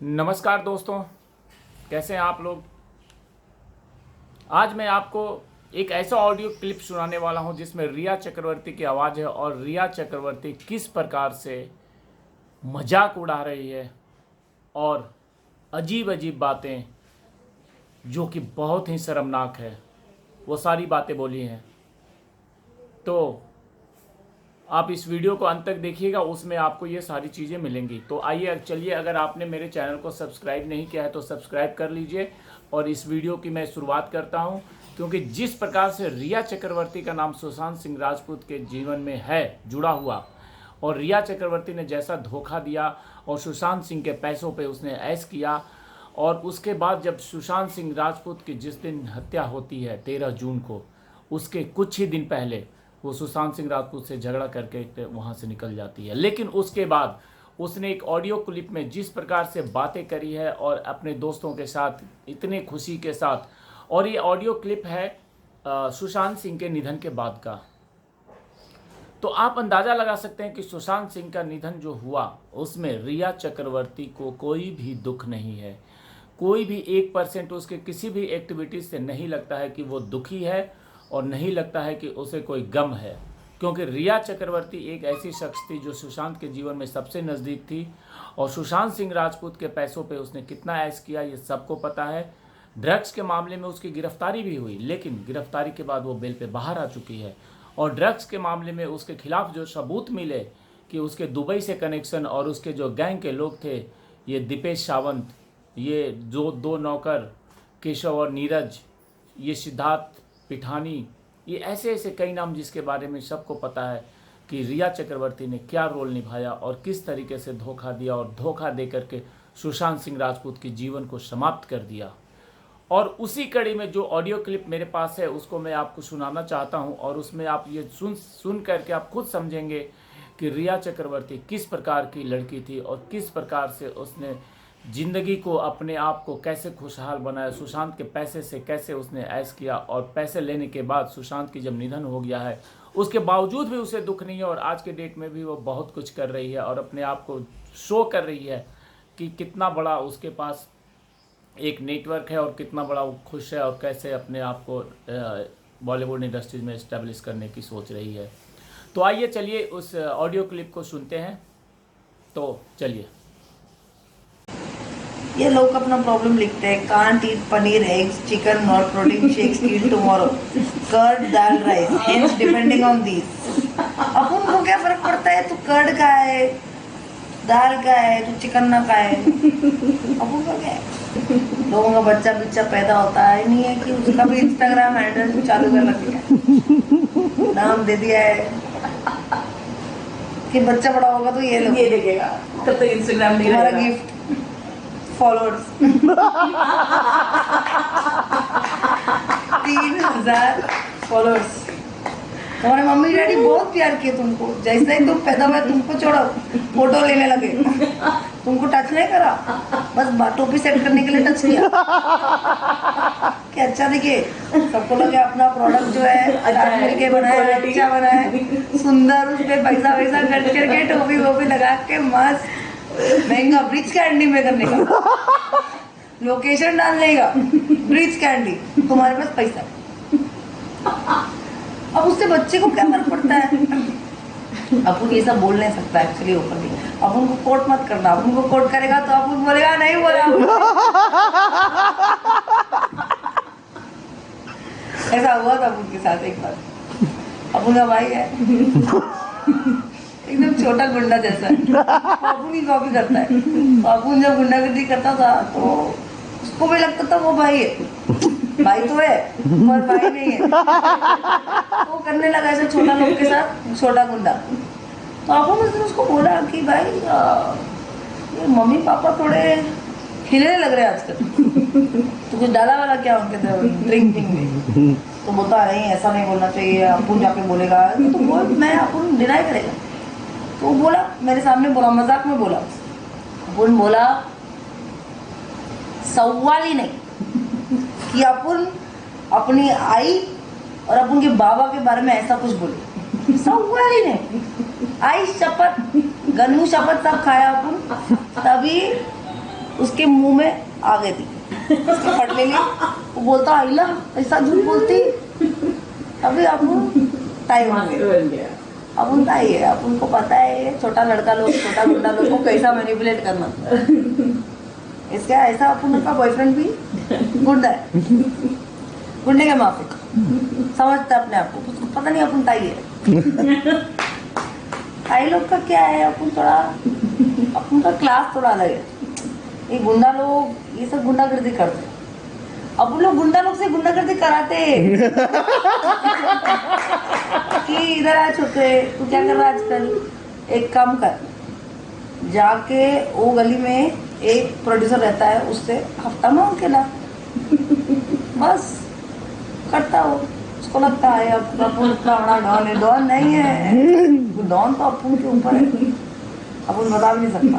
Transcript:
नमस्कार दोस्तों, कैसे हैं आप लोग। आज मैं आपको एक ऐसा ऑडियो क्लिप सुनाने वाला हूं जिसमें रिया चक्रवर्ती की आवाज़ है और रिया चक्रवर्ती किस प्रकार से मजाक उड़ा रही है और अजीब अजीब बातें जो कि बहुत ही शर्मनाक है वो सारी बातें बोली हैं। तो आप इस वीडियो को अंत तक देखिएगा, उसमें आपको ये सारी चीज़ें मिलेंगी। तो आइए चलिए, अगर आपने मेरे चैनल को सब्सक्राइब नहीं किया है तो सब्सक्राइब कर लीजिए। और इस वीडियो की मैं शुरुआत करता हूं, क्योंकि जिस प्रकार से रिया चक्रवर्ती का नाम सुशांत सिंह राजपूत के जीवन में है जुड़ा हुआ, और रिया चक्रवर्ती ने जैसा धोखा दिया और सुशांत सिंह के पैसों पे उसने ऐश किया, और उसके बाद जब सुशांत सिंह राजपूत की जिस दिन हत्या होती है 13 जून को, उसके कुछ ही दिन पहले वो सुशांत सिंह राजपूत से झगड़ा करके वहाँ से निकल जाती है। लेकिन उसके बाद उसने एक ऑडियो क्लिप में जिस प्रकार से बातें करी है और अपने दोस्तों के साथ इतने खुशी के साथ, और ये ऑडियो क्लिप है सुशांत सिंह के निधन के बाद का। तो आप अंदाज़ा लगा सकते हैं कि सुशांत सिंह का निधन जो हुआ उसमें रिया चक्रवर्ती को कोई भी दुख नहीं है, कोई भी 1% उसके किसी भी एक्टिविटीज़ से नहीं लगता है कि वो दुखी है, और नहीं लगता है कि उसे कोई गम है, क्योंकि रिया चक्रवर्ती एक ऐसी शख्स थी जो सुशांत के जीवन में सबसे नज़दीक थी। और सुशांत सिंह राजपूत के पैसों पे उसने कितना ऐश किया ये सबको पता है। ड्रग्स के मामले में उसकी गिरफ्तारी भी हुई, लेकिन गिरफ्तारी के बाद वो बेल पे बाहर आ चुकी है। और ड्रग्स के मामले में उसके खिलाफ जो सबूत मिले कि उसके दुबई से कनेक्शन और उसके जो गैंग के लोग थे, ये दीपेश सावंत, ये जो 2 नौकर केशव और नीरज, ये सिद्धार्थ पिठानी, ये ऐसे ऐसे कई नाम जिसके बारे में सबको पता है कि रिया चक्रवर्ती ने क्या रोल निभाया और किस तरीके से धोखा दिया, और धोखा दे करके सुशांत सिंह राजपूत के जीवन को समाप्त कर दिया। और उसी कड़ी में जो ऑडियो क्लिप मेरे पास है उसको मैं आपको सुनाना चाहता हूं, और उसमें आप ये सुन करके आप खुद समझेंगे कि रिया चक्रवर्ती किस प्रकार की लड़की थी और किस प्रकार से उसने ज़िंदगी को, अपने आप को कैसे खुशहाल बनाया, सुशांत के पैसे से कैसे उसने ऐश किया, और पैसे लेने के बाद सुशांत की जब निधन हो गया है उसके बावजूद भी उसे दुख नहीं है, और आज के डेट में भी वो बहुत कुछ कर रही है और अपने आप को शो कर रही है कि कितना बड़ा उसके पास एक नेटवर्क है और कितना बड़ा वो खुश है, और कैसे अपने आप को बॉलीवुड इंडस्ट्रीज में इस्टेब्लिश करने की सोच रही है। तो आइए चलिए उस ऑडियो क्लिप को सुनते हैं। तो चलिए। ये लोग अपना प्रॉब्लम लिखते हैं, can't eat paneer eggs chicken और protein shakes till tomorrow, curd dal rice, hence depending on this. अपन को क्या फर्क पड़ता है तू कर्ड का है, दाल का है, तू चिकन ना का है, अपन को क्या है। लोगों का बच्चा पैदा होता है नहीं है कि उसका भी इंस्टाग्राम हैंडल चालू कर रखा, नाम दे दिया है कि बच्चा बड़ा होगा तो ये देखेगा, तब तक इंस्टाग्राम नहीं रहेगा। Gift followers 3000 followers. तुम्हारे मम्मी डैडी बहुत प्यार किए तुमको, जैसे ही तुम पैदा हुए तुमको छोड़ो फोटो लेने लगे, तुमको टच नहीं करा, बस टोपी सेट करने के लिए टच किया कि अच्छा दिखे, सबको लगे अपना प्रोडक्ट जो है साथ मिलके बनाया है, अच्छा बना है, सुंदर, उस पर पैसा वैसा खर्च करके टोपी वोपी लगा के मस्त महंगा ब्रिज कैंडी में करने का, लोकेशन डालने का, ब्रिज कैंडी, तुम्हारे पास पैसा। अब उससे बच्चे को क्या फर्क पड़ता है। अपन ये सब बोल नहीं सकता एक्चुअली ओपनली, अपन को कोट मत करना, अपन को कोट करेगा तो अपन बोलेगा नहीं बोला। ऐसा हुआ था अपन के साथ एक बार। अपन का भाई है एकदम छोटा गुंडा जैसा है, बाबू की कॉपी करता है। बाबू जब गुंडागर्दी करता था तो उसको भी लगता था वो भाई है, भाई तो है पर भाई नहीं है, वो करने लगा ऐसे छोटा लोग के साथ, छोटा गुंडा। तो आपको उसने उसको बोला कि भाई ये मम्मी पापा थोड़े खिलने लग रहे हैं आजकल, तो कुछ डाला वाला क्या उनके ड्रिंकिंग में। तो बोलता नहीं ऐसा नहीं बोलना चाहिए, अपन जाके बोलेगा तो बोल, मैं अपन डिनाई करेगा। तो बोला मेरे सामने, बोला मजाक में बोला, अपन बोला सवाल ही नहीं कि अपन अपनी आई और अपन के बाबा के बारे में ऐसा कुछ बोले, सवाल ही नहीं। आई शपथ, गन्नू शपथ सब खाया अपन, तभी उसके मुंह में आ गई थी, उसके फट ले ली। वो बोलता आइला ऐसा झूठ बोलती, अभी अब ताई होंगे, अब उनका ही है, अब उनको पता है ये छोटा लड़का लोग, छोटा गुंडा लोग को कैसा मैनिपुलेट करना। इसका ऐसा अपन का बॉयफ्रेंड भी गुंडा है, गुंडे के माफिक समझता है अपने आप को, उसको पता नहीं अपन ताई है। ताई लोग का क्या है, अपन थोड़ा अपन का क्लास थोड़ा अलग है। ये गुंडा लोग ये सब गुंडागर्दी करते, अब लोग गुंडा लोग से गुंडागर्दी कराते कि इधर आ छोकरे, तू क्या कर रहा है आजकल, एक काम कर, जाके वो गली में एक प्रोड्यूसर रहता है, उससे हफ्ता मांग के ला, बस करता हो। उसको लगता है अब अपन इतना बड़ा डॉन है, डॉन नहीं है, डॉन तो अपन के ऊपर है, अपन बता भी नहीं सकता।